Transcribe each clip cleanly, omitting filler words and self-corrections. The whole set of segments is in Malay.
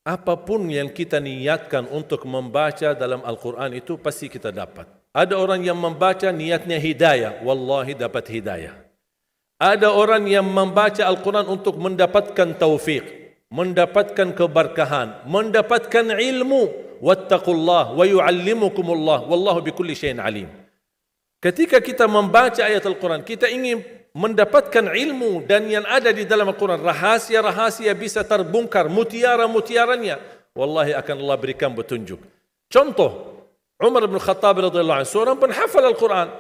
apapun yang kita niatkan untuk membaca dalam Al-Quran itu pasti kita dapat. Ada orang yang membaca niatnya hidayah, wallahi dapat hidayah. Ada orang yang membaca Al-Quran untuk mendapatkan taufik, mendapatkan keberkahan, mendapatkan ilmu. Wattaqullah wa yu'allimukumullah wallahu bikulli syai'in alim. Ketika kita membaca ayat Al-Quran, kita ingin mendapatkan ilmu dan yang ada di dalam Al-Quran, rahasia-rahasia bisa terbongkar, mutiara-mutiaranya, wallahi akan Allah berikan petunjuk. Contoh, Umar bin Khattab radhiyallahu anhu, seorang penghafal Al-Quran.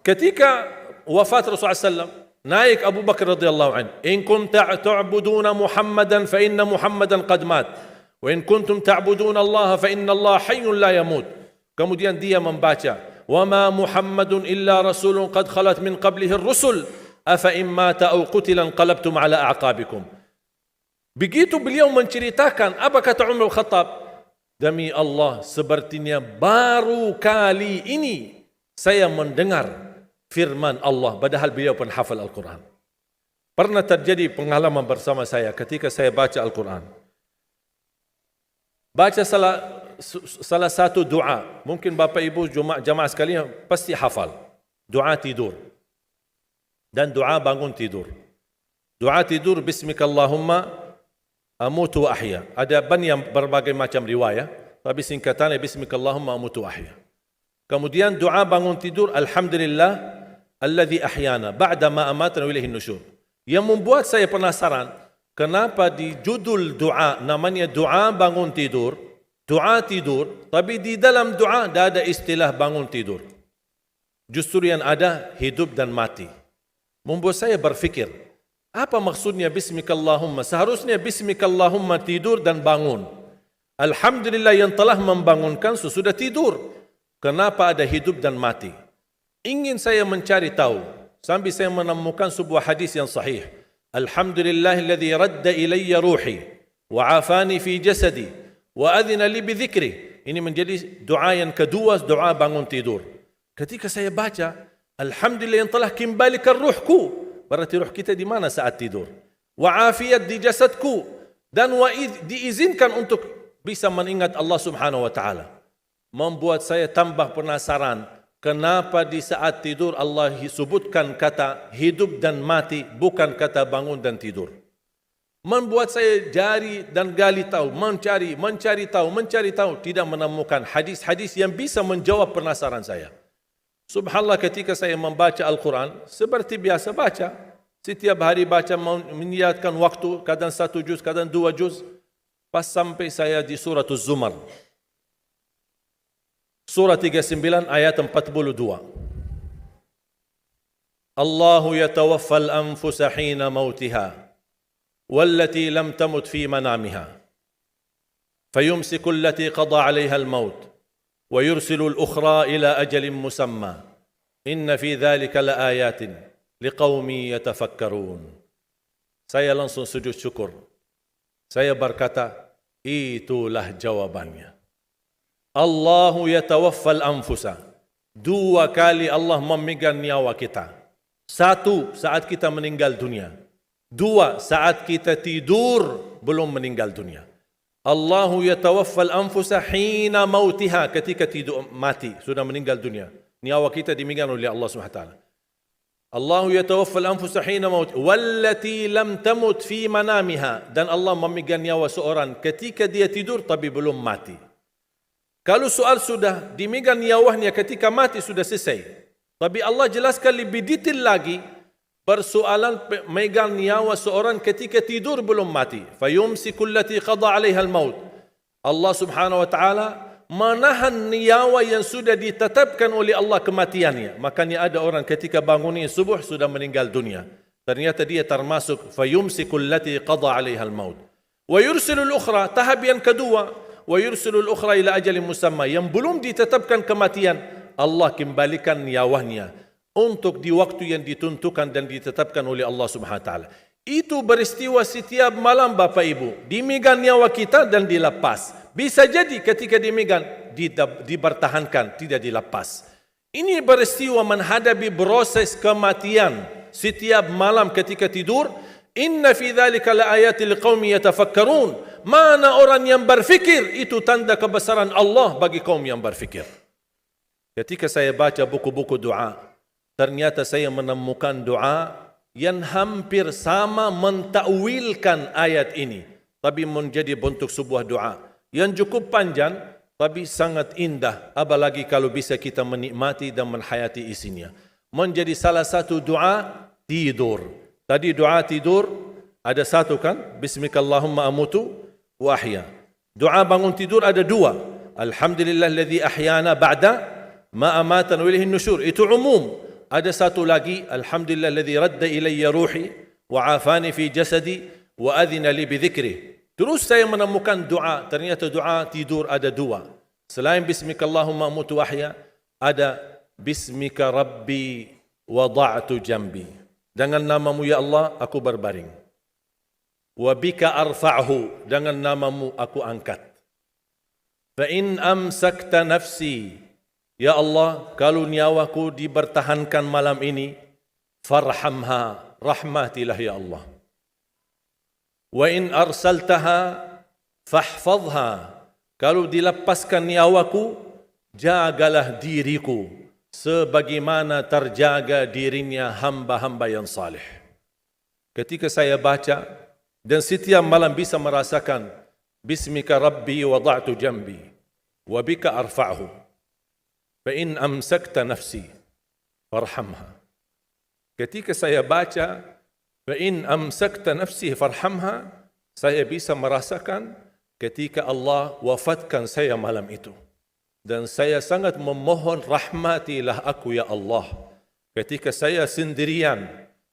Ketika wafat Rasulullah SAW, naik Abu Bakar radhiyallahu anhu, in kuntum ta'buduna Muhammadan fa inna Muhammadan qad mat, wa in kuntum ta'buduna Allah fa inna Allah hayyun la yamut. Kemudian dia membaca, وَمَا مُحَمَّدٌ إِلَّا رَسُولٌ قَدْ خَلَتْ مِنْ قَبْلِهِ الرُّسُلُ أَفَإِنْ مَاتَ أَوْ قُتِلَ انقَلَبْتُمْ عَلَى أَعْقَابِكُمْ. Begitu beliau menceritakan, apa kata Umar bin Khattab? Demi Allah, sepertinya baru kali ini saya mendengar firman Allah, padahal beliau pun hafal Al-Quran. Pernah terjadi pengalaman bersama saya ketika saya baca Al-Quran. Baca salah satu doa, mungkin Bapak Ibu jamaah sekalian pasti hafal. Doa tidur dan doa bangun tidur. Doa tidur, Bismikallahumma amutu wa ahya. Ada banyak berbagai macam riwayat, tapi singkatannya Bismikallahumma amutu wa ahya. Kemudian doa bangun tidur, Alhamdulillah alladhi ahyana ba'da ma amatana wa ilaihin nusyur. Yang membuat saya penasaran, kenapa di judul doa namanya doa bangun tidur, doa tidur, tapi di dalam doa tidak ada istilah bangun tidur. Justru yang ada hidup dan mati. Membuat saya berfikir, apa maksudnya Bismikallahumma? Seharusnya Bismikallahumma tidur dan bangun. Alhamdulillah yang telah membangunkan sesudah tidur. Kenapa ada hidup dan mati? Ingin saya mencari tahu, sampai saya menemukan sebuah hadis yang sahih. Alhamdulillahilladzi radda ilayya ruhi wa afani fi jasadi wa adhina li bidzikri. Ini menjadi doa yang kedua, doa bangun tidur. Ketika saya baca, Alhamdulillah yang telah kembalikan ruhku, berarti ruh kita di mana saat tidur? Wa afiyat di jasadku, dan diizinkan untuk bisa mengingat Allah Subhanahu wa taala. Membuat saya tambah penasaran, kenapa di saat tidur Allah sebutkan kata hidup dan mati, bukan kata bangun dan tidur. Membuat saya jari dan gali tahu, mencari tahu, tidak menemukan hadis-hadis yang bisa menjawab penasaran saya. Subhanallah, ketika saya membaca Al-Quran, seperti biasa baca, setiap hari baca, meniatkan waktu, kadang 1 juz, kadang 2 juz, pas sampai saya di surat Az-Zumar. Surah 39 ayat 42. Allahu yatawaffal anfusa hina mautiha wallati lam tamut fi manamiha fayumsiku allati qada 'alayha al-maut wa yursilu al-ukhra ila ajalin musamma inna fi dhalika laayatin liqaumin yatafakkarun. Saya langsung sujud syukur. Saya berkata, itulah jawabannya. Allahu yatawaffal anfusa. 2 kali Allah memegang nyawa kita. 1 saat kita meninggal dunia. 2 saat kita tidur belum meninggal dunia. Allahu yatawaffal anfusa hina mautiha, ketika tidur mati, sudah meninggal dunia. Nyawa kita dimegang oleh Allah SWT. Allahu yatawaffal anfusa hina mautiha wallati lam tamut fi manamiha, dan Allah memegang nyawa seorang ketika dia tidur tapi belum mati. Kalau soal sudah dimegang nyawanya ketika mati sudah selesai. Tapi Allah jelaskan lebih detail lagi, persoalan megang nyawa seorang ketika tidur belum mati. Fayumsiku allati qada 'alaiha al-maut. Allah Subhanahu wa taala menahan nyawa yang sudah ditetapkan oleh Allah kematiannya. Makanya ada orang ketika bangunnya subuh sudah meninggal dunia. Ternyata dia termasuk fayumsiku allati qada 'alaiha al-maut. Wa yursilu al-ukhra, tahap yang kedua, wa yursilul ukhra ila ajalin musamma, yang belum ditetapkan kematian, Allah kembalikan nyawanya untuk di waktu yang ditentukan dan ditetapkan oleh Allah Subhanahu wa taala. Itu beristiwa setiap malam Bapak Ibu. Dimegang nyawa kita dan dilepas. Bisa jadi ketika dimegang dipertahankan, tidak dilepas. Ini beristiwa menghadapi proses kematian setiap malam ketika tidur. Inna fi dzalika laayatil liqaumin yatafakkarun. Mana orang yang berfikir, itu tanda kebesaran Allah bagi kaum yang berfikir. Ketika saya baca buku-buku doa, ternyata saya menemukan doa yang hampir sama mentakwilkan ayat ini, tapi menjadi bentuk sebuah doa yang cukup panjang, tapi sangat indah. Apalagi kalau bisa kita menikmati dan menhayati isinya. Menjadi salah satu doa tidur. Tadi doa tidur ada satu kan? Bismikallahumma amutu wa ahya. Doa bangun tidur ada dua. Alhamdulillahilladzi ahyana ba'da ma amatana wa ilaihin nusyur. Itu umum. Ada satu lagi, alhamdulillahilladzi radda ilayya ruhi wa afani fi jasadi wa adhina li bi dhikri. Terus saya menemukan doa, ternyata doa tidur ada dua. Selain bismikallahumma amutu wa ahya, ada bismika rabbi wada'tu jambi. Dengan namamu ya Allah aku berbaring. Wa bika arfa'hu, dengan namamu aku angkat. Fa in amsakta nafsi, ya Allah, kalau nyawaku dibertahankan malam ini, farhamha, rahmatilah ya Allah. Wa in arsaltaha fahfadha, kalau dilepaskan nyawaku, jagalah diriku sebagaimana terjaga dirinya hamba-hamba yang salih. Ketika saya baca dan setiap malam bisa merasakan bismika rabbi wada'tu jambi wa bika arfa'hu fa in amsakta nafsi farhamha. Ketika saya baca fa in amsakta nafsi farhamha, saya bisa merasakan ketika Allah wafatkan saya malam itu. Dan saya sangat memohon rahmatilah aku ya Allah. Ketika saya sendirian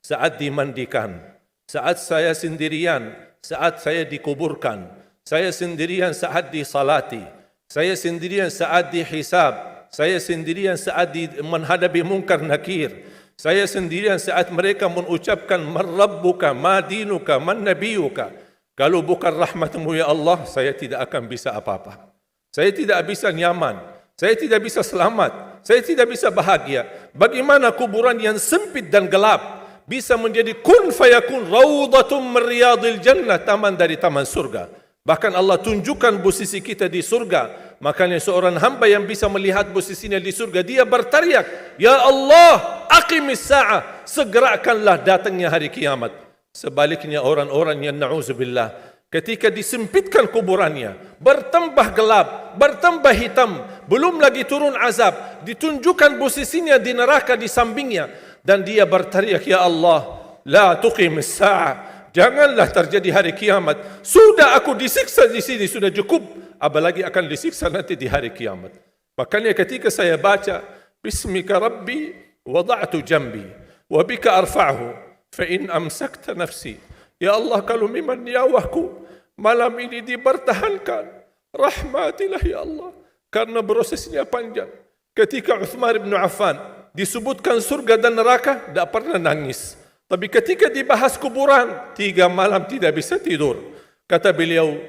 saat dimandikan, saat saya sendirian saat saya dikuburkan, saya sendirian saat disalati, saya sendirian saat dihisab, saya sendirian saat menghadapi munkar nakir, saya sendirian saat mereka mengucapkan man rabbuka, ma dinuka, man nabiyuka. Kalau bukan rahmatmu ya Allah, saya tidak akan bisa apa-apa. Saya tidak bisa nyaman, saya tidak bisa selamat, saya tidak bisa bahagia. Bagaimana kuburan yang sempit dan gelap bisa menjadi kun fayakun raudatum min riyadil jannah, taman dari taman surga. Bahkan Allah tunjukkan posisi kita di surga. Makanya seorang hamba yang bisa melihat posisinya di surga, dia berteriak, ya Allah, aqimis sa'ah, segerakanlah datangnya hari kiamat. Sebaliknya orang-orang yang na'udzubillah, ketika disempitkan kuburannya, bertambah gelap, bertambah hitam, belum lagi turun azab, ditunjukkan posisinya di neraka di sampingnya, dan dia berteriak, ya Allah, la tuqimis sa'ah, janganlah terjadi hari kiamat. Sudah aku disiksa di sini, sudah cukup, apalagi akan disiksa nanti di hari kiamat. Makanya ketika saya baca bismika rabbi wada'tu jambi wa bika arfa'hu fa in amsakta nafsi, ya Allah, kalau memang nyawaku malam ini dipertahankan, rahmatilah ya Allah. Karena prosesnya panjang. Ketika Uthman bin Affan disebutkan surga dan neraka, tidak pernah nangis. Tapi ketika dibahas kuburan, 3 malam tidak bisa tidur. Kata beliau,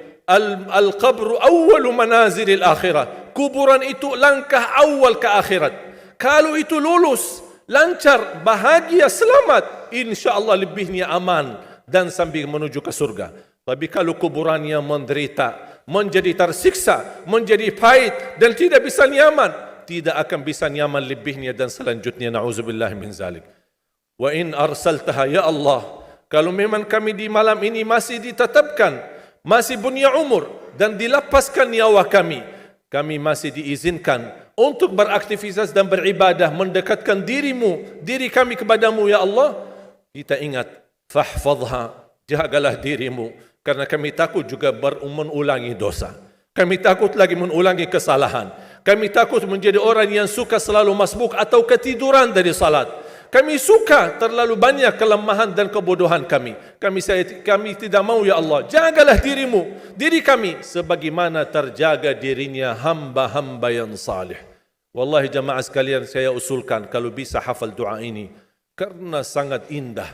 al-qabru awwalu manazilil akhirah. Kuburan itu langkah awal ke akhirat. Kalau itu lulus, lancar, bahagia, selamat, insya-Allah lebihnya aman dan sambil menuju ke surga. Tapi kalau kuburannya menderita, menjadi tersiksa, menjadi pahit dan tidak bisa nyaman, tidak akan bisa nyaman lebihnya dan selanjutnya, na'udzubillah min zalik. Wa in arsaltaha, ya Allah, kalau memang kami di malam ini masih ditetapkan, masih punya umur dan dilepaskan nyawa kami, kami masih diizinkan untuk beraktivitas dan beribadah, mendekatkan diri kami kepadamu ya Allah, kita ingat, fahfadha, jagalah dirimu, karena kami takut juga mengulangi dosa. Kami takut lagi mengulangi kesalahan. Kami takut menjadi orang yang suka selalu masbuk atau ketiduran dari salat. Kami suka terlalu banyak kelemahan dan kebodohan kami. Kami tidak mau ya Allah. Jagalah diri kami sebagaimana terjaga dirinya hamba-hamba yang salih. Wallahi jamaah sekalian, saya usulkan kalau bisa hafal doa ini, karena sangat indah,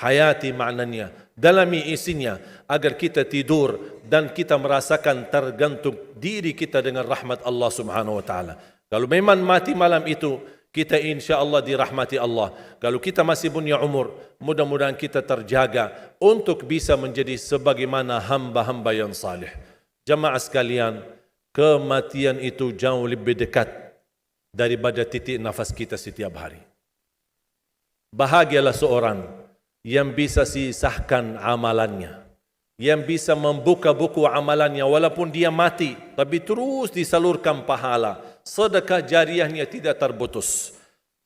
hayati maknanya, dalami isinya, agar kita tidur dan kita merasakan tergantung diri kita dengan rahmat Allah Subhanahu wa taala. Kalau memang mati malam itu, kita insya Allah dirahmati Allah. Kalau kita masih punya umur, mudah-mudahan kita terjaga untuk bisa menjadi sebagaimana hamba-hamba yang salih. Jamaah sekalian, kematian itu jauh lebih dekat daripada titik nafas kita setiap hari. Bahagialah seorang yang bisa sisahkan amalannya, yang bisa membuka buku amalannya walaupun dia mati, tapi terus disalurkan pahala, sedekah jariahnya tidak terputus.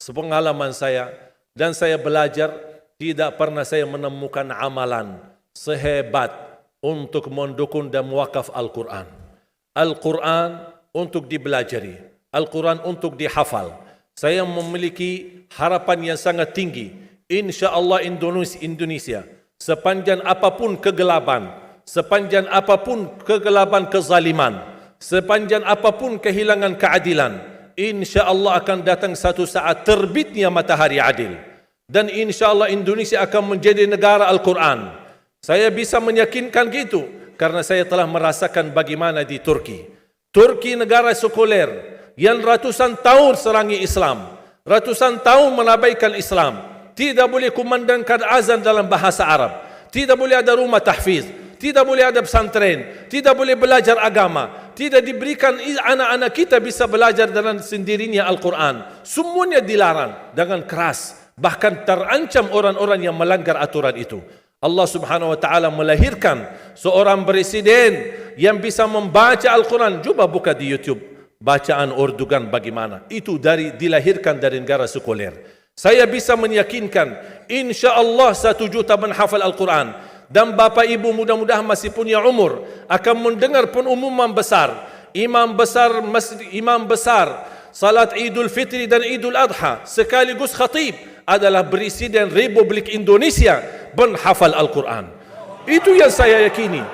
Sepengalaman saya, dan saya belajar, tidak pernah saya menemukan amalan sehebat untuk mendukung dan mewakaf Al-Quran. Al-Quran untuk dibelajari, Al-Quran untuk dihafal. Saya memiliki harapan yang sangat tinggi, insya Allah Indonesia sepanjang apapun kegelapan, sepanjang apapun kegelapan kezaliman, sepanjang apapun kehilangan keadilan, insya Allah akan datang satu saat terbitnya matahari adil. Dan insya Allah Indonesia akan menjadi negara Al-Quran. Saya bisa meyakinkan gitu karena saya telah merasakan bagaimana di Turki. Turki negara sekuler yang ratusan tahun serangi Islam, ratusan tahun menabaikan Islam. Tidak boleh kumandangkan azan dalam bahasa Arab. Tidak boleh ada rumah tahfiz. Tidak boleh ada pesantren. Tidak boleh belajar agama. Tidak diberikan anak-anak kita bisa belajar dengan sendirinya Al-Quran. Semuanya dilarang dengan keras. Bahkan terancam orang-orang yang melanggar aturan itu. Allah Subhanahu wa taala melahirkan seorang presiden yang bisa membaca Al-Quran. Coba buka di YouTube bacaan Erdogan bagaimana. Itu dilahirkan dari negara sekuler. Saya bisa meyakinkan insya Allah 1 juta menghafal Al-Quran. Dan Bapak Ibu mudah-mudahan masih punya umur akan mendengar pengumuman besar. Imam besar salat Idul Fitri dan Idul Adha sekaligus khatib adalah Presiden Republik Indonesia menghafal Al-Quran. Itu yang saya yakini.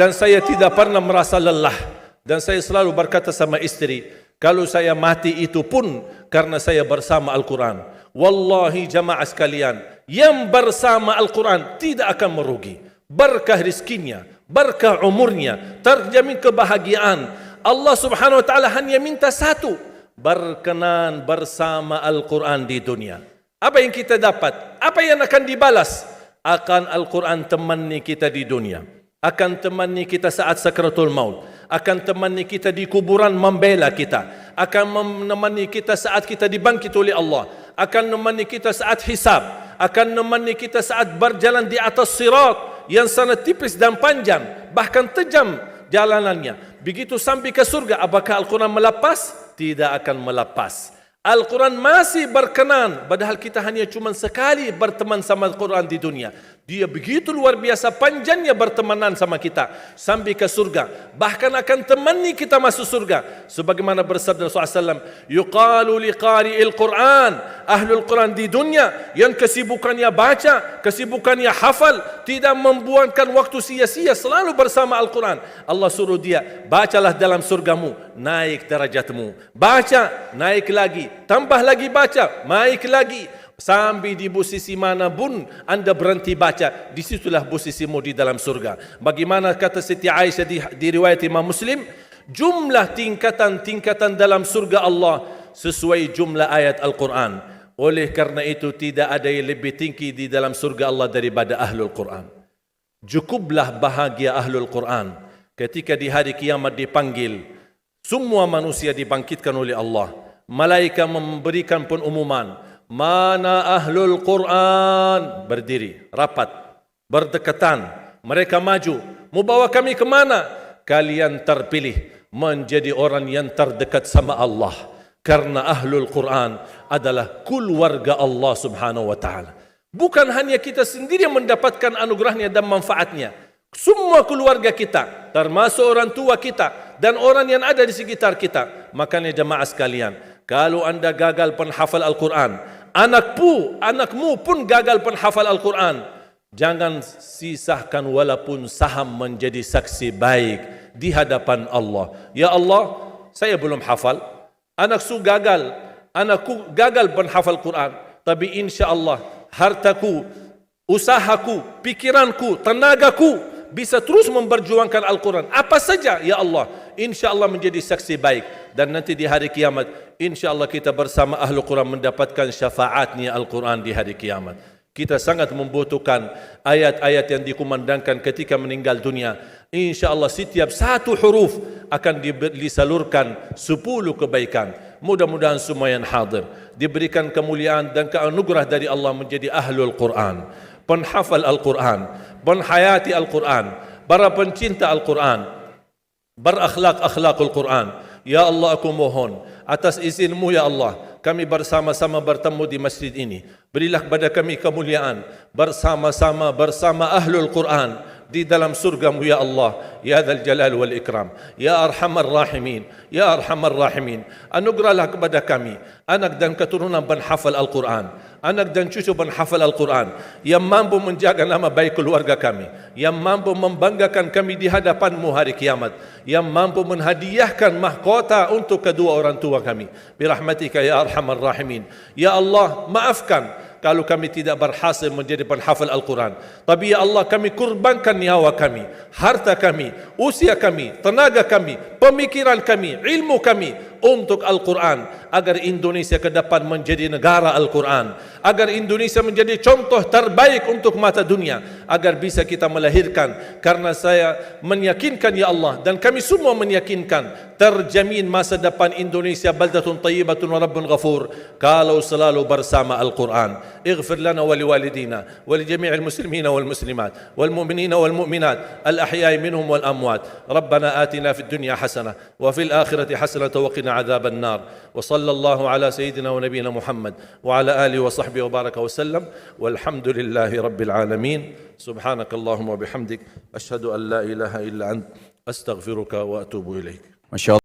Dan saya tidak pernah merasa lelah. Dan saya selalu berkata sama istri, kalau saya mati itu pun karena saya bersama Al-Quran. Wallahi jamaah sekalian, yang bersama Al-Quran tidak akan merugi. Berkah rizkinya, berkah umurnya, terjamin kebahagiaan. Allah Subhanahu wa taala hanya minta satu, berkenan bersama Al-Quran di dunia. Apa yang kita dapat? Apa yang akan dibalas? Akan Al-Quran temani kita di dunia, akan temani kita saat sakratul maut, akan temani kita di kuburan membela kita, akan menemani kita saat kita dibangkit oleh Allah, akan menemani kita saat hisab, akan menemani kita saat berjalan di atas sirat yang sangat tipis dan panjang, bahkan tajam jalanannya. Begitu sampai ke surga, apakah Al-Quran melepas? Tidak akan melepas. Al-Quran masih berkenan, padahal kita hanya cuma sekali berteman sama Al-Quran di dunia. Dia begitu luar biasa panjangnya bertemanan sama kita sampai ke surga. Bahkan akan temani kita masuk surga. Sebagaimana bersabda Rasulullah SAW, yuqalu liqari'il Quran, ahlul Quran di dunia yang kesibukannya baca, kesibukannya hafal, tidak membuangkan waktu sia-sia, selalu bersama Al-Quran. Allah suruh dia, bacalah dalam surgamu, naik derajatmu. Baca, naik lagi. Tambah lagi baca, naik lagi. Sampai di posisi mana pun anda berhenti baca, disitulah posisimu di dalam surga. Bagaimana kata Siti Aisyah di riwayat Imam Muslim, jumlah tingkatan-tingkatan dalam surga Allah sesuai jumlah ayat Al-Quran. Oleh karena itu tidak ada yang lebih tinggi di dalam surga Allah daripada Ahlul Quran. Cukuplah bahagia Ahlul Quran ketika di hari kiamat dipanggil. Semua manusia dibangkitkan oleh Allah. Malaikat memberikan pengumuman, mana Ahlul Quran? Berdiri, rapat, berdekatan. Mereka maju. Mau bawa kami ke mana? Kalian terpilih menjadi orang yang terdekat sama Allah. Karena Ahlul Quran adalah keluarga Allah Subhanahu wa ta'ala. Bukan hanya kita sendiri yang mendapatkan anugerahnya dan manfaatnya. Semua keluarga kita, termasuk orang tua kita dan orang yang ada di sekitar kita. Makanya jemaah sekalian, kalau anda gagal penghafal Al-Quran, anakmu pun gagal penghafal Al-Quran, jangan sisahkan walaupun saham menjadi saksi baik di hadapan Allah. Ya Allah, saya belum hafal, anakku gagal penghafal Quran, tapi insya Allah hartaku, usahaku, pikiranku, tenagaku bisa terus memperjuangkan Al-Quran. Apa saja ya Allah insya-Allah menjadi saksi baik, dan nanti di hari kiamat insya-Allah kita bersama Ahlul Quran mendapatkan syafaatnya Al-Quran di hari kiamat. Kita sangat membutuhkan ayat-ayat yang dikumandangkan ketika meninggal dunia. InsyaAllah setiap satu huruf akan disalurkan 10 kebaikan. Mudah-mudahan semua yang hadir diberikan kemuliaan dan keanugerah dari Allah menjadi Ahlul Quran, penghafal Al-Quran, penghayati Al-Quran, para pencinta Al-Quran, berakhlak-akhlakul Quran. Ya Allah, aku mohon atas izin-Mu ya Allah, kami bersama-sama bertemu di masjid ini. Berilah kepada kami kemuliaan bersama-sama bersama Ahlul Quran di dalam surga-Mu ya Allah, ya Dzal Jalal wal Ikram, ya Arhamar Rahimin, ya Arhamar Rahimin. Anugerahlah kepada kami anak dan keturunan penghafal Al-Quran, anak dan cucu penghafal Al-Quran yang mampu menjaga nama baik keluarga kami, yang mampu membanggakan kami di hadapan-Mu hari kiamat, yang mampu menghadiahkan mahkota untuk kedua orang tua kami. Birahmatika ya Arhamar Rahimin. Ya Allah, maafkan kalau kami tidak berhasil menjadi penghafal Al-Quran. Tapi ya Allah, kami kurbankan nyawa kami, harta kami, usia kami, tenaga kami, pemikiran kami, ilmu kami untuk Al-Quran, agar Indonesia ke depan menjadi negara Al-Quran, agar Indonesia menjadi contoh terbaik untuk mata dunia, agar bisa kita melahirkan. Karena saya meyakinkan ya Allah, dan kami semua meyakinkan, terjamin masa depan Indonesia baldatun tayyibatun wa rabbun ghafur kalau selalu bersama Al-Quran. اغفر لنا ولوالدينا ولجميع المسلمين والمسلمات والمؤمنين والمؤمنات الأحياء منهم والأموات. ربنا آتنا في الدنيا حسنة وفي الآخرة حسنة وقنا عذاب النار. وصلى الله على سيدنا ونبينا محمد وعلى آله وصحبه وبارك وسلم، والحمد لله رب العالمين. سبحانك اللهم وبحمدك أشهد أن لا إله إلا أنت أستغفرك وأتوب إليك. ما شاء الله.